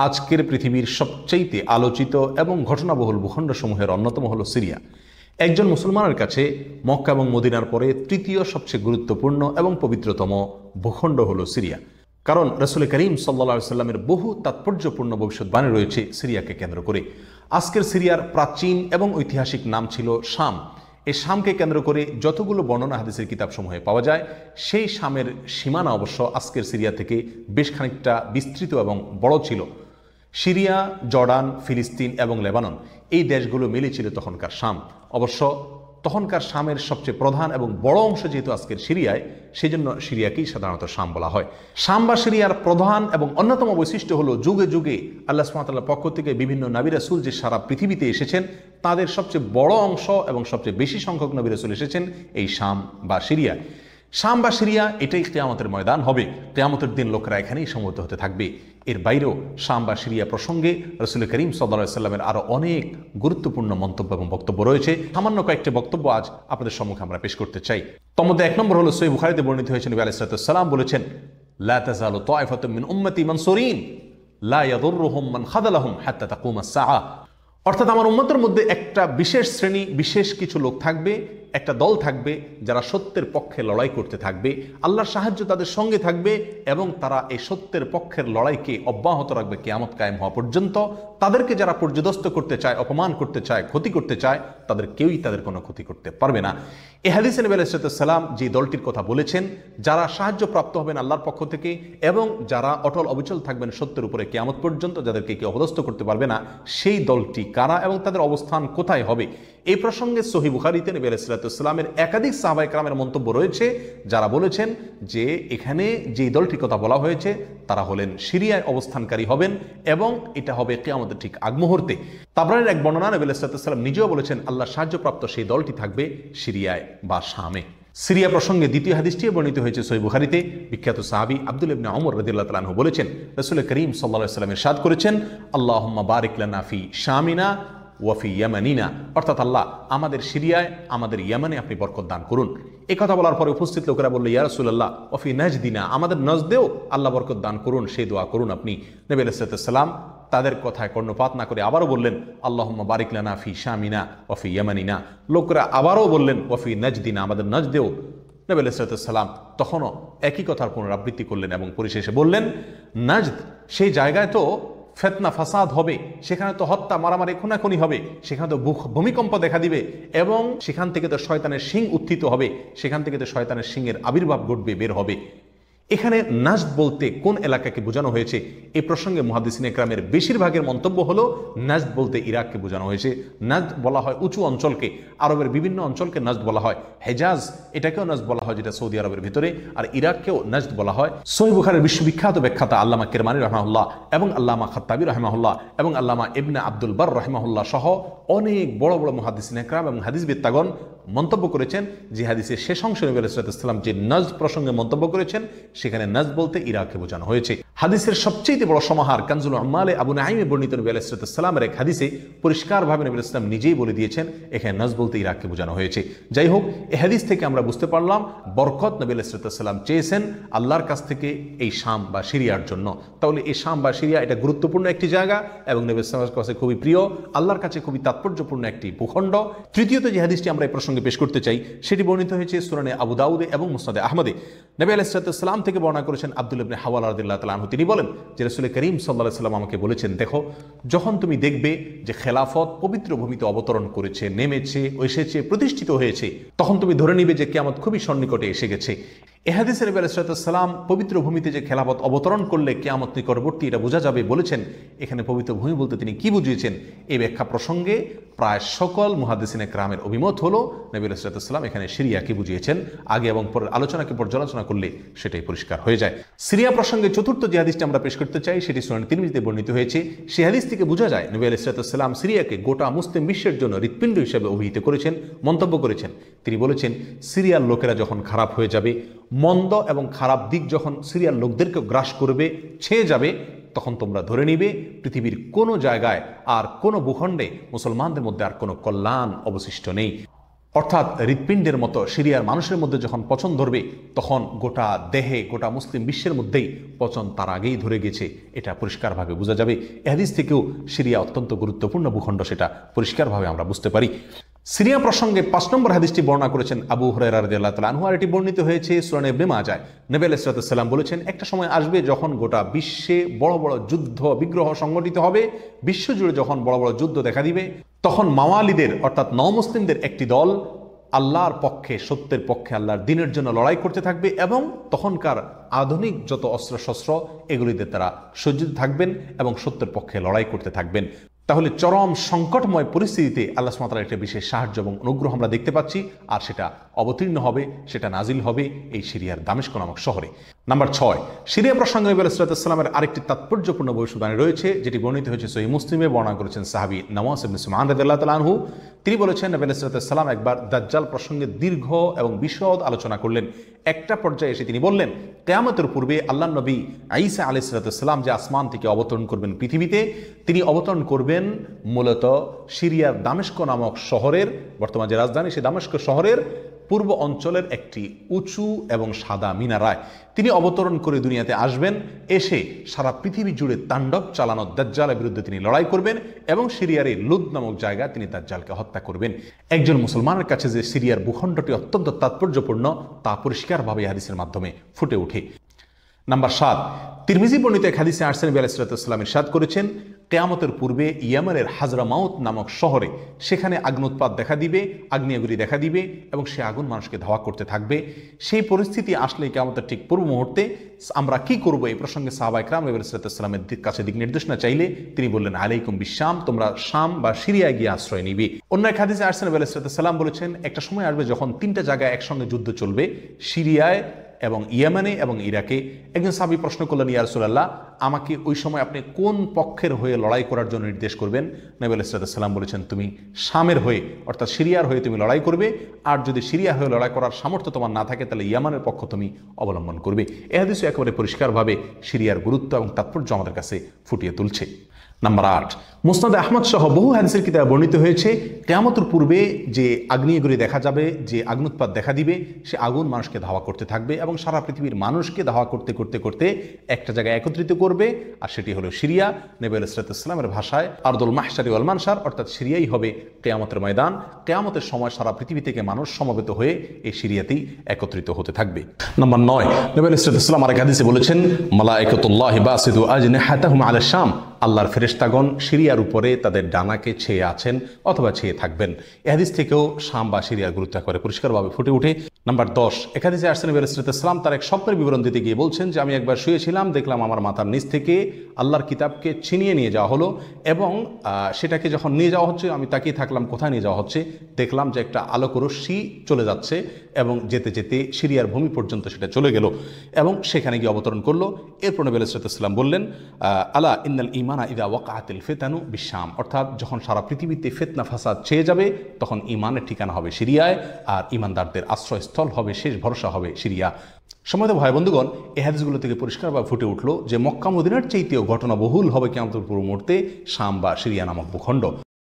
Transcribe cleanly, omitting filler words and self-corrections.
আজকের পৃথিবীর সবচাইতে আলোচিত এবং ঘটনাবহুল ভূখণ্ডসমূহের অন্যতম হলো সিরিয়া। একজন মুসলমানের কাছে মক্কা এবং মদিনার পরে তৃতীয় সবচেয়ে গুরুত্বপূর্ণ এবং পবিত্রতম ভূখণ্ড হলো সিরিয়া। কারণ রাসূল করিম সাল্লাল্লাহু আলাইহি সাল্লামের বহু তাৎপর্যপূর্ণ ভবিষ্যৎবাণী রয়েছে সিরিয়াকে কেন্দ্র করে। আজকের সিরিয়ার প্রাচীন এবং ঐতিহাসিক নাম ছিল শাম। এই শামকে কেন্দ্র করে যতগুলো বর্ণনা হাদিসের কিতাবসমূহে পাওয়া যায়, সেই শামের সীমানা অবশ্য আজকের সিরিয়া থেকে বেশ খানিকটা বিস্তৃত এবং বড় ছিল। সিরিয়া, জর্ডান, ফিলিস্তিন এবং লেবানন এই দেশগুলো মিলে ছিল তখনকার শাম। অবশ্য তখনকার শামের সবচেয়ে প্রধান এবং বড় অংশ যেহেতু আজকের সিরিয়ায়, সেই জন্য সিরিয়াকেই সাধারণত শাম বলা হয়। শাম বা সিরিয়ার প্রধান এবং অন্যতম বৈশিষ্ট্য হলো যুগে যুগে আল্লাহ সুবহানাহু ওয়া তাআলার পক্ষ থেকে বিভিন্ন নবী রাসূল যে সারা পৃথিবীতে এসেছেন, তাদের সবচেয়ে বড় অংশ এবং সবচেয়ে বেশি সংখ্যক নবী রাসূল এসেছেন এই শাম বা সিরিয়ায়। শাম বা সিরিয়া এটাই কিয়ামতের ময়দান হবে। কিয়ামতের দিন লোকেরা এখানেই সমবেত হতে থাকবে। এর বাইরেও শাম বা সিরিয়া প্রসঙ্গে রাসূল করিম সাল্লাল্লাহু আলাইহি সাল্লামের আরও অনেক গুরুত্বপূর্ণ মন্তব্য এবং বক্তব্য রয়েছে। সামান্য কয়েকটি বক্তব্য আজ আপনাদের সম্মুখে আমরা পেশ করতে চাই। তার মধ্যে এক নম্বর হলো সহিহ বুখারীতে বর্ণিত হয়েছে, নবী আলাইহিস সালাম বলেছেন, লা তাযালু তায়ফাতুম মিন উম্মতি মানসুরিন লা ইয়াদুররুহুম মান খাযালাহুম হাত্তা তাকুমাস সাআ। অর্থাৎ আমার উম্মতের মধ্যে একটা বিশেষ শ্রেণী, বিশেষ কিছু লোক থাকবে, একটা দল থাকবে যারা সত্যের পক্ষে লড়াই করতে থাকবে, আল্লাহর সাহায্য তাদের সঙ্গে থাকবে এবং তারা এই সত্যের পক্ষের লড়াইকে অব্যাহত রাখবে কিয়ামত কায়েম হওয়া পর্যন্ত। তাদেরকে যারা পর্যদস্ত করতে চায়, অপমান করতে চায়, ক্ষতি করতে চায়, তাদের কেউই তাদের কোনো ক্ষতি করতে পারবে না। এই হাদিসে নবী আলাইহিস সালাম যে দলটির কথা বলেছেন, যারা সাহায্য প্রাপ্ত হবেন আল্লাহর পক্ষ থেকে এবং যারা অটল অবিচল থাকবেন সত্যের উপরে কিয়ামত পর্যন্ত, যাদেরকে কেউ অপদস্থ করতে পারবে না, সেই দলটি কারা এবং তাদের অবস্থান কোথায় হবে, এই প্রসঙ্গে সহিহ বুখারীতে নবী আলাইহিস সালামের একাধিক সাহাবায়ে কেরামের মন্তব্য রয়েছে, যারা বলেছেন যে এখানে যে দলটির কথা বলা হয়েছে তারা হলেন সিরিয়ায় অবস্থানকারী হবেন এবং এটা হবে কিয়ামতের ঠিক আগ মুহূর্তে। তাবরানীর এক বর্ণনা, নবী আলাইহিস সালাম নিজেও বলেছেন আল্লাহর সাহায্যপ্রাপ্ত সেই দলটি থাকবে সিরিয়ায় বা শামে। সিরিয়া প্রসঙ্গে দ্বিতীয় হাদিসটিও বর্ণিত হয়েছে সহিহ বুখারীতে। বিখ্যাত সাহাবী আব্দুল্লাহ ইবনে ওমর রাদিয়াল্লাহু তাআলা আনহু বলেছেন, রাসূল করিম সাল্লাল্লাহু আলাইহি ওয়াসাল্লাম ইরশাদ করেছেন, আল্লাহুম্মা বারিক লানা ফি শামিনা ওয়াফি ইয়ামানিনা, অর্থাৎ আল্লাহ আমাদের সিরিয়ায়, আমাদের ইয়ামানে আপনি বরকত দান করুন। এই কথা বলার পরে উপস্থিত লোকেরা বলল, ইয়া রাসূলুল্লাহ ওয়াফি নাজদিনা, আমাদের নজদেও আল্লাহ বরকত দান করুন, সেই দোয়া করুন আপনি। নবী আলাইহিস সালাম তাদের কথায় কর্ণপাত না করে আবারও বললেন, আল্লাহুম্মা বারিক লানা ফি শামিনা ওয়াফি ইয়ামানিনা। লোকেরা আবারও বললেন, ওয়াফি নাজদিনা, আমাদের নজদেও। নবী আলাইহিস সালাম তখনও একই কথার পুনরাবৃত্তি করলেন এবং পরিশেষে বললেন, নাজদ সেই জায়গায় তো ফেতনা ফাসাদ হবে, সেখানে তো হত্যা মারামারি খুনাখুনি হবে, সেখানে তো ভূমিকম্প দেখা দিবে এবং সেখান থেকে তো শয়তানের শিং উত্থিত হবে, সেখান থেকে তো শয়তানের শিংয়ের আবির্ভাব ঘটবে, বের হবে। এখানে নাজদ বলতে কোন এলাকাকে বোঝানো হয়েছে, এই প্রসঙ্গে মুহাদ্দিসিন ইকরামের বেশিরভাগের মন্তব্য হলো নাজদ বলতে ইরাককে বোঝানো হয়েছে। নাজদ বলা হয় উঁচু অঞ্চলকে, আরবের বিভিন্ন অঞ্চলকে নাজদ বলা হয়। হেজাজ এটাকেও নাজদ বলা হয়, যেটা সৌদি আরবের ভিতরে, আর ইরাককেও নাজদ বলা হয়। সহিহ বুখারীর বিশ্ববিখ্যাত ব্যাখ্যাতা আল্লামা কিরমানি রাহিমাহুল্লাহ এবং আল্লামা খাত্তাবী রাহিমাহুল্লাহ এবং আল্লামা ইবনে আব্দুল বার রাহিমাহুল্লাহ সহ অনেক বড় বড় মুহাদ্দিসিন ইকরাম এবং হাদিসবিদগণ মন্তব্য করেছেন যে হাদিসের শেষ অংশে নবী আলাইহিস সালাম যে নাজদ প্রসঙ্গে মন্তব্য করেছেন, সেখানে নাজদ বলতে ইরাককে বোঝানো হয়েছে। হাদিসের সবচেয়ে বড় সমাহার কানজুল উম্মালে আবু নাঈমে বর্ণিত নবী আলাইহিস সালামের এক হাদিসে পরিষ্কারভাবে নবী আলাইহিস সালাম নিজেই বলে দিয়েছেন এখানে নাজদ বলতে ইরাককে বোঝানো হয়েছে। যাই হোক, এই হাদিস থেকে আমরা বুঝতে পারলাম বরকত নবী আলাইহিস সালাম চেয়েছেন আল্লাহর কাছ থেকে এই শাম বা সিরিয়ার জন্য। তাহলে এই শাম বা সিরিয়া এটা গুরুত্বপূর্ণ একটি জায়গা এবং নবী আলাইহিস সালামের কাছে খুবই প্রিয়, আল্লাহর কাছে খুবই তাৎপর্যপূর্ণ একটি ভূখণ্ড। তৃতীয়ত যে হাদিসটি আমরা এই প্রসঙ্গে পেশ করতে চাই, সেটি বর্ণিত হয়েছে সুনানে আবু দাউদে এবং মুসনাদে আহমদে। নবী আলাইহিস সালাম থেকে বর্ণনা করেছেন আব্দুল্লাহ ইবনে হাওয়ালা রাদিয়াল্লাহু তাআলা আনহু, তিনি বলেন যে রাসূল করিম সাল্লাল্লাহু আলাইহি ওয়াসাল্লাম আমাকে বলেছেন, দেখো যখন তুমি দেখবে যে খেলাফত পবিত্র ভূমিতে অবতরণ করেছে, নেমেছে, এসেছে, প্রতিষ্ঠিত হয়েছে, তখন তুমি ধরে নিবে যে কিয়ামত খুবই সন্নিকটে এসে গেছে। এ হাদিসে নবী আলাইহিস সালাম পবিত্র ভূমিতে যে খেলাফত অবতরণ করলে কিয়ামত নিকটবর্তী এটা বোঝা যাবে বলেছেন। এখানে পবিত্র ভূমি বলতে তিনি কি বুঝিয়েছেন, এই ব্যাখ্যা প্রসঙ্গে প্রায় সকল মুহাদ্দিসিন ইকরামের অভিমত হলো নবী আলাইহিস সালাম এখানে সিরিয়াকে বুঝিয়েছেন। আগে এবং পরের আলোচনাকে পর্যালোচনা করলে সেটাই পরিষ্কার হয়ে যায়। সিরিয়া প্রসঙ্গে চতুর্থ যে হাদিসটি আমরা পেশ করতে চাই, সেটি সুনান তিরমিজিতে বর্ণিত হয়েছে। সেই হাদিস থেকে বোঝা যায় নবী আলাইহিস সালাম সিরিয়াকে গোটা মুসলিম বিশ্বের জন্য হৃৎপিণ্ড হিসেবে অভিহিত করেছেন, মন্তব্য করেছেন। তিনি বলেছেন, সিরিয়ার লোকেরা যখন খারাপ হয়ে যাবে, মন্দ এবং খারাপ দিক যখন সিরিয়ার লোকদেরকে গ্রাস করবে, ছেয়ে যাবে, তখন তোমরা ধরে নিবে পৃথিবীর কোনো জায়গায় আর কোনো ভূখণ্ডে মুসলমানদের মধ্যে আর কোনো কল্যাণ অবশিষ্ট নেই। অর্থাৎ হৃৎপিণ্ডের মতো সিরিয়ার মানুষের মধ্যে যখন পচন ধরবে তখন গোটা দেহে, গোটা মুসলিম বিশ্বের মধ্যেই পচন তার আগেই ধরে গেছে, এটা পরিষ্কারভাবে বোঝা যাবে। এ হাদিস থেকেও সিরিয়া অত্যন্ত গুরুত্বপূর্ণ ভূখণ্ড, সেটা পরিষ্কারভাবে আমরা বুঝতে পারি। সিরিয়া প্রসঙ্গে 5 নম্বর হাদিসটি বর্ণনা করেছেন আবু হুরায়রা রাদিয়াল্লাহু তাআলা আনহু, আর এটি বর্ণিত হয়েছে সুনান ইবনে মাজাহ। নবী আলাইহিস সালাম বলেছেন, একটা সময় আসবে যখন গোটা বিশ্বে বড় বড় যুদ্ধ বিগ্রহ সংগঠিত হবে, বিশ্বজুড়ে যখন বড় বড় যুদ্ধ দেখা দিবে, তখন মাওয়ালিদের অর্থাৎ নওমুসলিমদের একটি দল আল্লাহর পক্ষে, সত্যের পক্ষে, আল্লাহর দ্বীনের জন্য লড়াই করতে থাকবে এবং তখনকার আধুনিক যত অস্ত্রশস্ত্র এগুলিতে তারা সজ্জিত থাকবেন এবং সত্যের পক্ষে লড়াই করতে থাকবেন। তাহলে চরম সংকটময় পরিস্থিতিতে আল্লাহ সুবহানাহু ওয়া তাআলার একটা বিশেষ সাহায্য এবং অনুগ্রহ আমরা দেখতে পাচ্ছি, আর সেটা অবতীর্ণ হবে, সেটা নাজিল হবে এই সিরিয়ার দামেস্ক নামক শহরে। নাম্বার 6, সিরিয়া প্রসঙ্গে নবী আলাইহিস সালামের আরেকটি তাৎপর্যপূর্ণ ভবিষ্যদ্বাণী রয়েছে, যেটি বর্ণিত হয়েছে সহিহ মুসলিমে। বর্ণনা করেছেন সাহাবী নওয়াস ইবনে সুমাআন রাদিয়াল্লাহু তাআলা আনহু। তিনি বলেছেন, নবী আলাইহিস সালাম একবার দাজ্জাল প্রসঙ্গে দীর্ঘ এবং বিশদ আলোচনা করলেন। একটা পর্যায়ে এসে তিনি বললেন, কিয়ামতের পূর্বে আল্লাহর নবী ঈসা আলাইহিস সালাম যে আসমান থেকে অবতরণ করবেন পৃথিবীতে, তিনি অবতরণ করবেন মূলত সিরিয়ার দামেস্ক নামক শহরের, বর্তমান যে রাজধানী সেই দামেস্ক শহরের পূর্ব অঞ্চলের একটি উঁচু এবং সাদা মিনারায় তিনি অবতরণ করে দুনিয়াতে আসবেন। এসে সারা পৃথিবী জুড়ে তাণ্ডব চালানো দাজ্জালের বিরুদ্ধে তিনি লড়াই করবেন এবং সিরিয়ার এই লুদ নামক জায়গায় তিনি দাজ্জালকে হত্যা করবেন। একজন মুসলমানের কাছে যে সিরিয়ার ভূখণ্ডটি অত্যন্ত তাৎপর্যপূর্ণ তা পরিষ্কারভাবে হাদিসের মাধ্যমে ফুটে ওঠে। নাম্বার 7, তিরমিজি বর্ণিত এক হাদিসে আসছেন, নবী আলাইহিস সালাম ইরশাদ করেছেন, কিয়ামতের পূর্বে ইয়েমেনের হাজরামাউত নামক শহরে সেখানে আগ্নোৎপাত দেখা দিবে, আগ্নেয়গিরি দেখা দিবে এবং সে আগুন মানুষকে ধাওয়া করতে থাকবে। সেই পরিস্থিতি আসলে কিয়ামতের ঠিক পূর্ব মুহূর্তে আমরা কি করব, এই প্রসঙ্গে সাহাবায়ে কেরাম নবী আলাইহিস সালামের কাছে দিক নির্দেশনা চাইলে তিনি বললেন, আলাইকুম বিশাম, তোমরা শাম বা সিরিয়ায় গিয়ে আশ্রয় নিবে। অন্য এক হাদিসে আসছেন, নবী আলাইহিস সালাম বলেছেন, একটা সময় আসবে যখন 3টা জায়গায় একসঙ্গে যুদ্ধ চলবে, সিরিয়ায় এবং ইয়েমেনে এবং ইরাকে। একজন সাহাবী প্রশ্ন করলেন, ইয়া রাসূলুল্লাহ, আমাকে ওই সময় আপনি কোন পক্ষের হয়ে লড়াই করার জন্য নির্দেশ করবেন? নবী আলাইহিস সালাম বলেছেন, তুমি শামের হয়ে অর্থাৎ সিরিয়ার হয়ে তুমি লড়াই করবে, আর যদি সিরিয়া হয়ে লড়াই করার সামর্থ্য তোমার না থাকে তাহলে ইয়েমেনের পক্ষ তুমি অবলম্বন করবে। এই হাদিসও একেবারে পরিষ্কারভাবে সিরিয়ার গুরুত্ব এবং তাৎপর্য আমাদের কাছে ফুটিয়ে তুলছে। নাম্বার 8, মুসনাদে আহমদ সহ বহু হাদিসের কিতাবে বর্ণিত হয়েছে, কিয়ামতের পূর্বে যে আগ্নেয়গিরি দেখা যাবে, যে আগ্নোৎপাত দেখা দিবে, সে আগুন মানুষকে ধাওয়া করতে থাকবে এবং সারা পৃথিবীর মানুষকে ধাওয়া করতে করতে করতে একটা জায়গায় একত্রিত করবে, আর সেটি হলো সিরিয়া। নবী আলাইহিস সালামের ভাষায় আরদুল মাহশারি ওয়াল মানশার, অর্থাৎ সিরিয়াই হবে কিয়ামতের ময়দান। কিয়ামতের সময় সারা পৃথিবী থেকে মানুষ সমবেত হয়ে এই সিরিয়াতেই একত্রিত হতে থাকবে। নাম্বার 9, নবী আলাইহিস সালাম আরেক হাদিসে বলেছেন, মালায়েকাতুল্লাহি বাসিতু আজনিহাতাহুম আলা শাম, আল্লাহর ফেরেশতাগণ সিরিয়ার উপরে তাদের ডানাকে ছেয়ে আছেন অথবা ছেয়ে থাকবেন। এই হাদিস থেকেও শাম বা সিরিয়ার গুরুত্ব করে পরিষ্কারভাবে ফুটে ওঠে। নাম্বার 10, এক হাদিসে আসছেন, নবী আলাইহিস সালাম তার এক স্বপ্নের বিবরণ দিতে গিয়ে বলছেন যে, আমি একবার শুয়েছিলাম, দেখলাম আমার মাথার নিচ থেকে আল্লাহর কিতাবকে ছিনিয়ে নিয়ে যাওয়া হলো এবং সেটাকে যখন নিয়ে যাওয়া হচ্ছে আমি তাকিয়ে থাকলাম কোথায় নিয়ে যাওয়া হচ্ছে। দেখলাম যে একটা আলোক রশ্মি চলে যাচ্ছে এবং যেতে যেতে সিরিয়ার ভূমি পর্যন্ত সেটা চলে গেল এবং সেখানে গিয়ে অবতরণ করলো। এরপর নবী আলাইহিস সালাম বললেন, আলা ইন্নাল ইমানা ইযা ওয়াকাআতিল ফিতানু বিশাম, অর্থাৎ যখন সারা পৃথিবীতে ফিতনা ফাসাদ ছেয়ে যাবে তখন ইমানের ঠিকানা হবে সিরিয়ায়, আর ইমানদারদের আশ্রয়স্থল হবে, শেষ ভরসা হবে সিরিয়া। সম্মানিত ভাই বন্ধুগণ, এই হাদিসগুলো থেকে পরিষ্কারভাবে ফুটে উঠলো যে মক্কা মদিনার চাইতেও ঘটনাবহুল হবে কিয়ামতের পূর্ব মুহূর্তে শাম বা সিরিয়া নামক ভূখণ্ড।